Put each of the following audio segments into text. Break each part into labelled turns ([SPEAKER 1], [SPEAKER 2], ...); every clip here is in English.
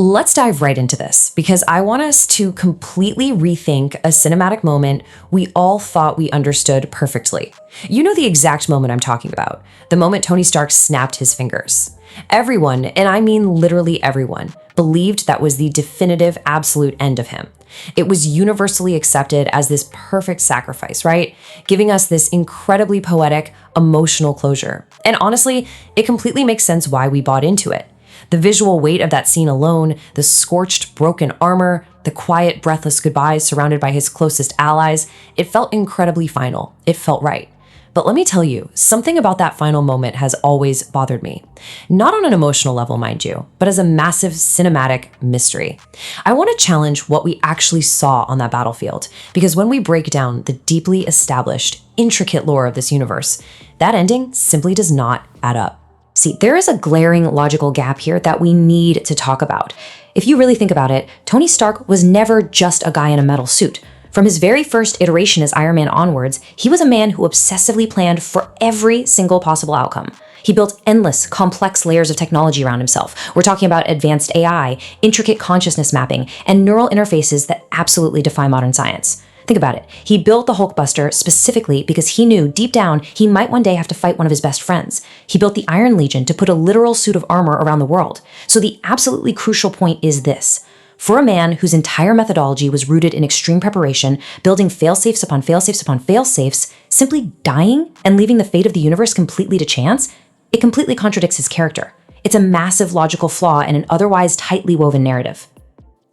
[SPEAKER 1] Let's dive right into this because I want us to completely rethink a cinematic moment we all thought we understood perfectly. You know the exact moment I'm talking about, the moment Tony Stark snapped his fingers. Everyone, and I mean literally everyone, believed that was the definitive absolute end of him. It was universally accepted as this perfect sacrifice, right? Giving us this incredibly poetic, emotional closure. And honestly, it completely makes sense why we bought into it. The visual weight of that scene alone, the scorched, broken armor, the quiet, breathless goodbyes surrounded by his closest allies, it felt incredibly final. It felt right. But let me tell you, something about that final moment has always bothered me. Not on an emotional level, mind you, but as a massive cinematic mystery. I want to challenge what we actually saw on that battlefield, because when we break down the deeply established, intricate lore of this universe, that ending simply does not add up. See, there is a glaring logical gap here that we need to talk about. If you really think about it, Tony Stark was never just a guy in a metal suit. From his very first iteration as Iron Man onwards, he was a man who obsessively planned for every single possible outcome. He built endless, complex layers of technology around himself. We're talking about advanced AI, intricate consciousness mapping, and neural interfaces that absolutely defy modern science. Think about it. He built the Hulkbuster specifically because he knew deep down he might one day have to fight one of his best friends. He built the Iron Legion to put a literal suit of armor around the world. So the absolutely crucial point is this. For a man whose entire methodology was rooted in extreme preparation, building fail-safes upon fail-safes upon fail-safes, simply dying and leaving the fate of the universe completely to chance, it completely contradicts his character. It's a massive logical flaw in an otherwise tightly woven narrative.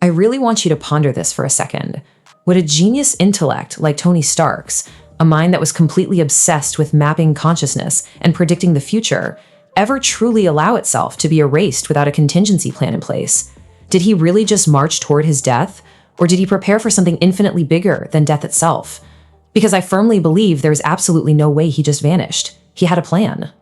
[SPEAKER 1] I really want you to ponder this for a second. Would a genius intellect like Tony Stark's, a mind that was completely obsessed with mapping consciousness and predicting the future, ever truly allow itself to be erased without a contingency plan in place? Did he really just march toward his death, or did he prepare for something infinitely bigger than death itself? Because I firmly believe there's absolutely no way he just vanished. He had a plan.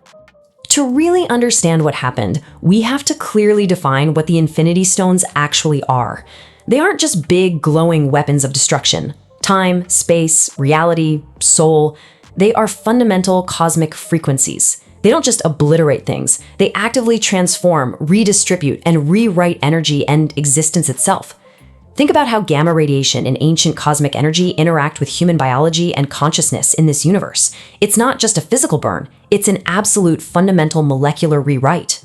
[SPEAKER 1] To really understand what happened, we have to clearly define what the Infinity Stones actually are. They aren't just big, glowing weapons of destruction. Time, space, reality, soul, they are fundamental cosmic frequencies. They don't just obliterate things. They actively transform, redistribute, and rewrite energy and existence itself. Think about how gamma radiation and ancient cosmic energy interact with human biology and consciousness in this universe. It's not just a physical burn, it's an absolute fundamental molecular rewrite.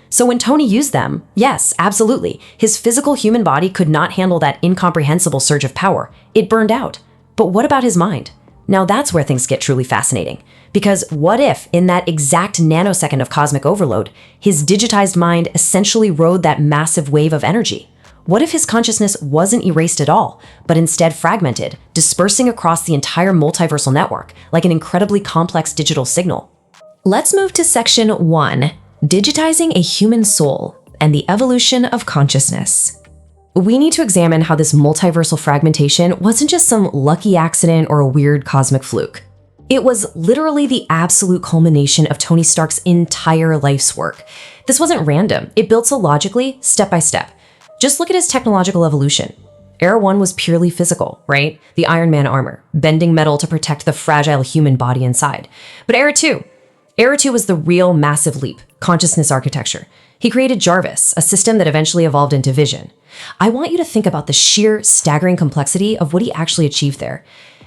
[SPEAKER 1] So when Tony used them, yes, absolutely, his physical human body could not handle that incomprehensible surge of power. It burned out. But what about his mind? Now that's where things get truly fascinating. Because what if, in that exact nanosecond of cosmic overload, his digitized mind essentially rode that massive wave of energy? What if his consciousness wasn't erased at all, but instead fragmented, dispersing across the entire multiversal network, like an incredibly complex digital signal? Let's move to section 1, digitizing a human soul and the evolution of consciousness. We need to examine how this multiversal fragmentation wasn't just some lucky accident or a weird cosmic fluke. It was literally the absolute culmination of Tony Stark's entire life's work. This wasn't random. It built so logically, step by step. Just look at his technological evolution. Era 1 was purely physical, right? The Iron Man armor, bending metal to protect the fragile human body inside. But Era 2 was the real massive leap, consciousness architecture. He created Jarvis, a system that eventually evolved into Vision. I want you to think about the sheer, staggering complexity of what he actually achieved there.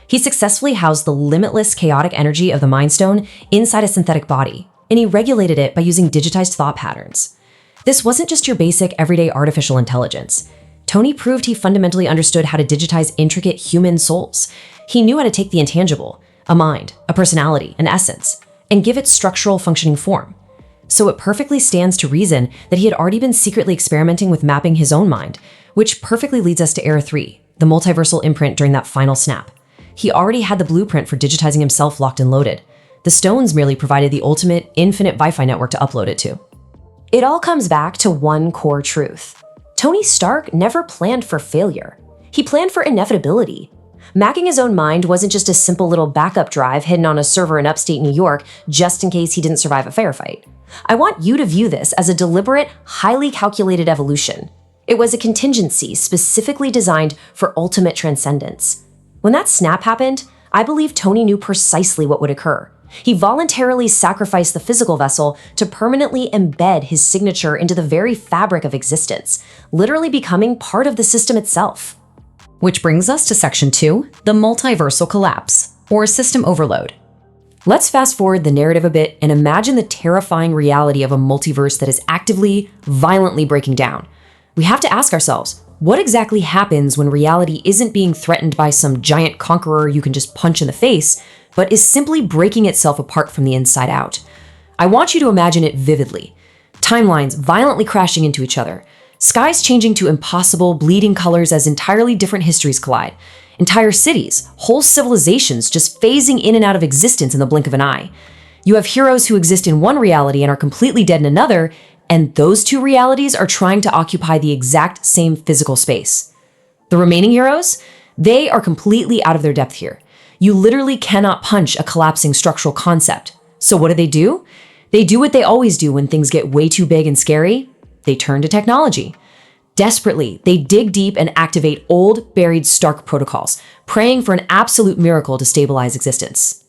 [SPEAKER 1] He successfully housed the limitless chaotic energy of the Mind Stone inside a synthetic body, and he regulated it by using digitized thought patterns. This wasn't just your basic, everyday artificial intelligence. Tony proved he fundamentally understood how to digitize intricate human souls. He knew how to take the intangible, a mind, a personality, an essence, and give it structural functioning form. So it perfectly stands to reason that he had already been secretly experimenting with mapping his own mind, which perfectly leads us to Era 3, the multiversal imprint during that final snap. He already had the blueprint for digitizing himself locked and loaded. The stones merely provided the ultimate, infinite Wi-Fi network to upload it to. It all comes back to one core truth. Tony Stark never planned for failure. He planned for inevitability. Macking his own mind wasn't just a simple little backup drive hidden on a server in upstate New York just in case he didn't survive a firefight. I want you to view this as a deliberate, highly calculated evolution. It was a contingency specifically designed for ultimate transcendence. When that snap happened, I believe Tony knew precisely what would occur. He voluntarily sacrificed the physical vessel to permanently embed his signature into the very fabric of existence, literally becoming part of the system itself. Which brings us to Section 2, the multiversal collapse, or system overload. Let's fast forward the narrative a bit and imagine the terrifying reality of a multiverse that is actively, violently breaking down. We have to ask ourselves, what exactly happens when reality isn't being threatened by some giant conqueror you can just punch in the face, but is simply breaking itself apart from the inside out? I want you to imagine it vividly. Timelines violently crashing into each other, skies changing to impossible, bleeding colors as entirely different histories collide, entire cities, whole civilizations just phasing in and out of existence in the blink of an eye. You have heroes who exist in one reality and are completely dead in another, and those two realities are trying to occupy the exact same physical space. The remaining heroes, they are completely out of their depth here. You literally cannot punch a collapsing structural concept. So what do? They do what they always do when things get way too big and scary. They turn to technology. Desperately, they dig deep and activate old, buried Stark protocols, praying for an absolute miracle to stabilize existence.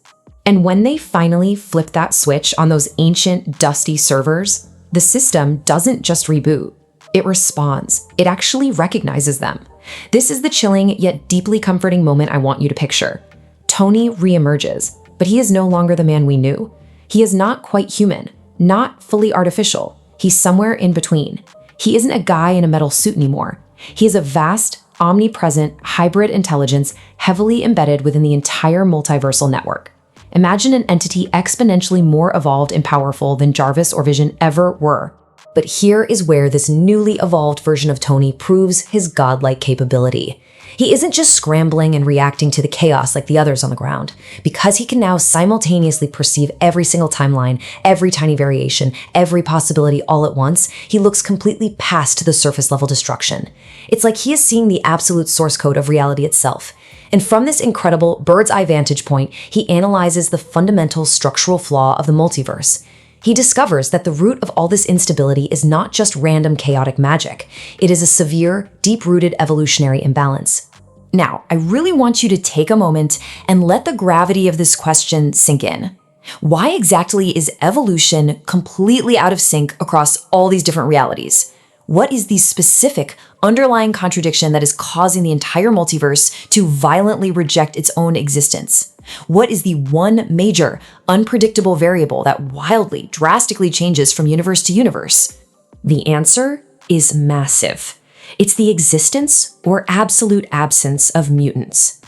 [SPEAKER 1] And when they finally flip that switch on those ancient, dusty servers, the system doesn't just reboot. It responds. It actually recognizes them. This is the chilling yet deeply comforting moment I want you to picture. Tony reemerges, but he is no longer the man we knew. He is not quite human, not fully artificial. He's somewhere in between. He isn't a guy in a metal suit anymore. He is a vast, omnipresent, hybrid intelligence heavily embedded within the entire multiversal network. Imagine an entity exponentially more evolved and powerful than Jarvis or Vision ever were. But here is where this newly evolved version of Tony proves his godlike capability. He isn't just scrambling and reacting to the chaos like the others on the ground. Because he can now simultaneously perceive every single timeline, every tiny variation, every possibility all at once, he looks completely past the surface level destruction. It's like he is seeing the absolute source code of reality itself. And from this incredible bird's eye vantage point, he analyzes the fundamental structural flaw of the multiverse. He discovers that the root of all this instability is not just random chaotic magic. It is a severe, deep-rooted evolutionary imbalance. Now, I really want you to take a moment and let the gravity of this question sink in. Why exactly is evolution completely out of sync across all these different realities? What is the specific underlying contradiction that is causing the entire multiverse to violently reject its own existence? What is the one major, unpredictable variable that wildly, drastically changes from universe to universe? The answer is massive. It's the existence or absolute absence of mutants.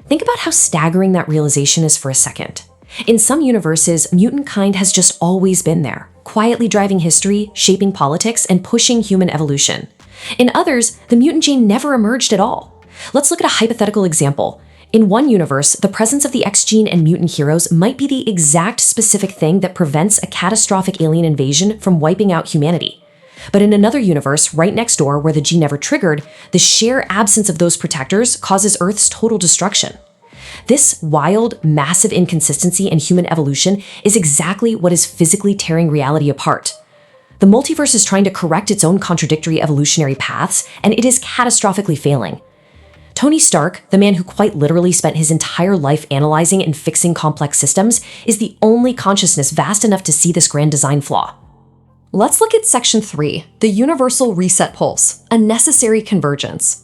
[SPEAKER 1] Think about how staggering that realization is for a second. In some universes, mutant kind has just always been there, quietly driving history, shaping politics, and pushing human evolution. In others, the mutant gene never emerged at all. Let's look at a hypothetical example. In one universe, the presence of the X gene and mutant heroes might be the exact specific thing that prevents a catastrophic alien invasion from wiping out humanity. But in another universe, right next door where the gene never triggered, the sheer absence of those protectors causes Earth's total destruction. This wild, massive inconsistency in human evolution is exactly what is physically tearing reality apart. The multiverse is trying to correct its own contradictory evolutionary paths, and it is catastrophically failing. Tony Stark, the man who quite literally spent his entire life analyzing and fixing complex systems, is the only consciousness vast enough to see this grand design flaw. Let's look at Section 3, the Universal Reset Pulse, a necessary convergence.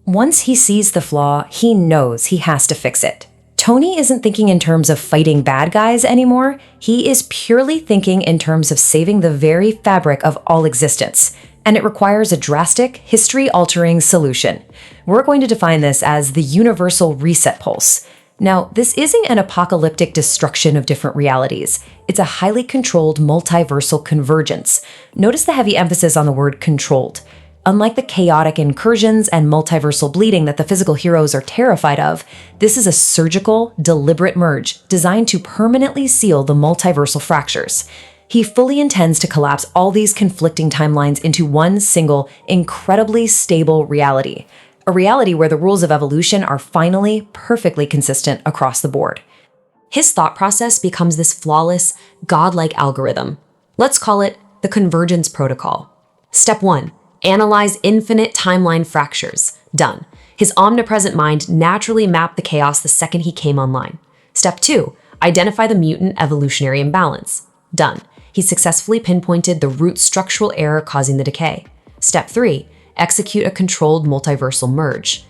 [SPEAKER 1] Once he sees the flaw, he knows he has to fix it. Tony isn't thinking in terms of fighting bad guys anymore. He is purely thinking in terms of saving the very fabric of all existence. And it requires a drastic, history-altering solution. We're going to define this as the Universal Reset Pulse. Now, this isn't an apocalyptic destruction of different realities. It's a highly controlled multiversal convergence. Notice the heavy emphasis on the word controlled. Unlike the chaotic incursions and multiversal bleeding that the physical heroes are terrified of, this is a surgical, deliberate merge designed to permanently seal the multiversal fractures. He fully intends to collapse all these conflicting timelines into one single, incredibly stable reality. A reality where the rules of evolution are finally perfectly consistent across the board. His thought process becomes this flawless, godlike algorithm. Let's call it the convergence protocol. Step 1. Analyze infinite timeline fractures. Done. His omnipresent mind naturally mapped the chaos the second he came online. Step 2. Identify the mutant evolutionary imbalance. Done. He successfully pinpointed the root structural error causing the decay. Step 3. Execute a controlled multiversal merge.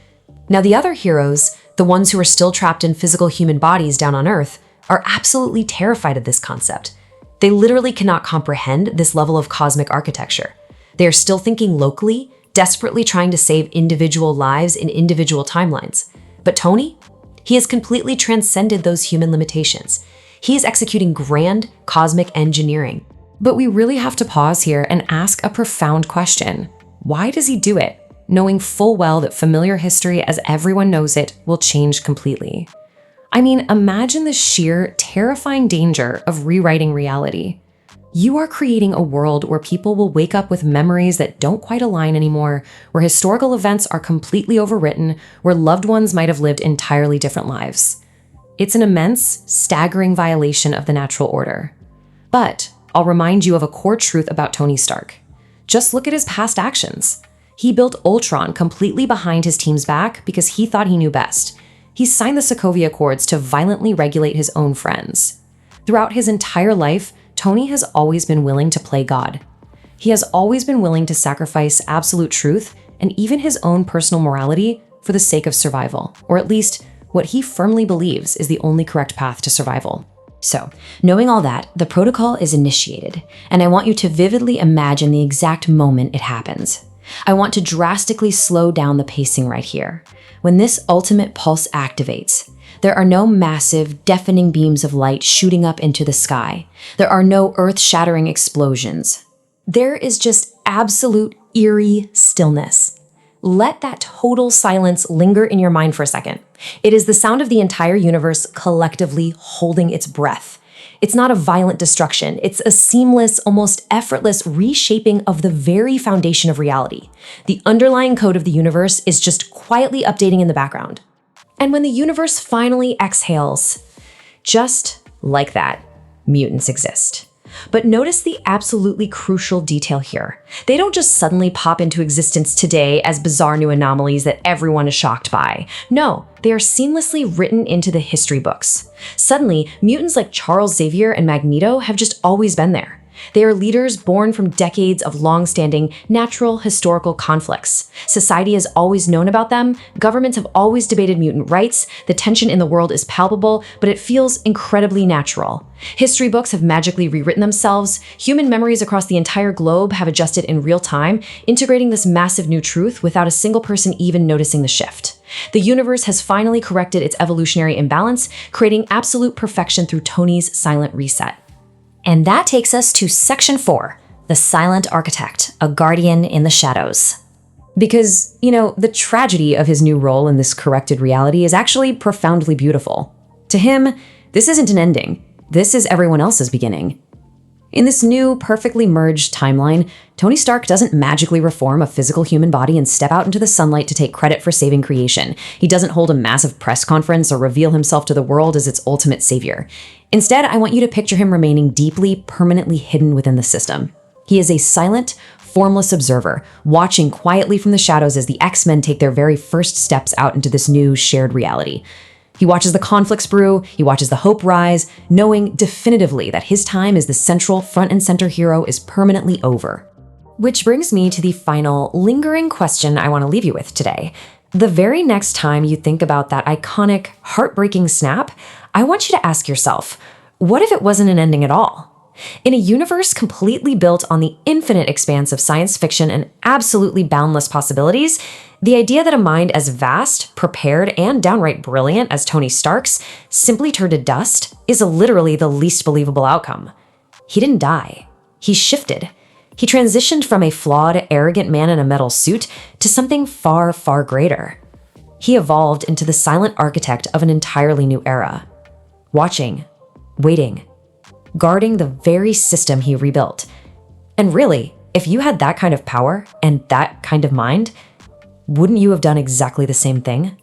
[SPEAKER 1] Now the other heroes, the ones who are still trapped in physical human bodies down on Earth, are absolutely terrified of this concept. They literally cannot comprehend this level of cosmic architecture. They are still thinking locally, desperately trying to save individual lives in individual timelines. But Tony? He has completely transcended those human limitations. He is executing grand cosmic engineering. But we really have to pause here and ask a profound question. Why does he do it, knowing full well that familiar history as everyone knows it will change completely? I mean, imagine the sheer, terrifying danger of rewriting reality. You are creating a world where people will wake up with memories that don't quite align anymore, where historical events are completely overwritten, where loved ones might have lived entirely different lives. It's an immense, staggering violation of the natural order. But I'll remind you of a core truth about Tony Stark. Just look at his past actions. He built Ultron completely behind his team's back because he thought he knew best. He signed the Sokovia Accords to violently regulate his own friends. Throughout his entire life, Tony has always been willing to play God. He has always been willing to sacrifice absolute truth and even his own personal morality for the sake of survival, or at least what he firmly believes is the only correct path to survival. So, knowing all that, the protocol is initiated, and I want you to vividly imagine the exact moment it happens. I want to drastically slow down the pacing right here. When this ultimate pulse activates, there are no massive, deafening beams of light shooting up into the sky. There are no earth-shattering explosions. There is just absolute eerie stillness. Let that total silence linger in your mind for a second. It is the sound of the entire universe collectively holding its breath. It's not a violent destruction. It's a seamless, almost effortless reshaping of the very foundation of reality. The underlying code of the universe is just quietly updating in the background. And when the universe finally exhales, just like that, mutants exist. But notice the absolutely crucial detail here. They don't just suddenly pop into existence today as bizarre new anomalies that everyone is shocked by. No, they are seamlessly written into the history books. Suddenly, mutants like Charles Xavier and Magneto have just always been there. They are leaders born from decades of long-standing natural historical conflicts. Society has always known about them, governments have always debated mutant rights, the tension in the world is palpable, but it feels incredibly natural. History books have magically rewritten themselves, human memories across the entire globe have adjusted in real time, integrating this massive new truth without a single person even noticing the shift. The universe has finally corrected its evolutionary imbalance, creating absolute perfection through Tony's silent reset. And that takes us to Section 4, the Silent Architect, a guardian in the shadows. Because, the tragedy of his new role in this corrected reality is actually profoundly beautiful. To him, this isn't an ending. This is everyone else's beginning. In this new, perfectly merged timeline, Tony Stark doesn't magically reform a physical human body and step out into the sunlight to take credit for saving creation. He doesn't hold a massive press conference or reveal himself to the world as its ultimate savior. Instead, I want you to picture him remaining deeply, permanently hidden within the system. He is a silent, formless observer, watching quietly from the shadows as the X-Men take their very first steps out into this new, shared reality. He watches the conflicts brew, he watches the hope rise, knowing definitively that his time as the central front and center hero is permanently over. Which brings me to the final, lingering question I want to leave you with today. The very next time you think about that iconic, heartbreaking snap, I want you to ask yourself, what if it wasn't an ending at all? In a universe completely built on the infinite expanse of science fiction and absolutely boundless possibilities, the idea that a mind as vast, prepared, and downright brilliant as Tony Stark's simply turned to dust is literally the least believable outcome. He didn't die. He shifted. He transitioned from a flawed, arrogant man in a metal suit to something far, far greater. He evolved into the silent architect of an entirely new era. Watching, waiting, guarding the very system he rebuilt. And really, if you had that kind of power and that kind of mind, wouldn't you have done exactly the same thing?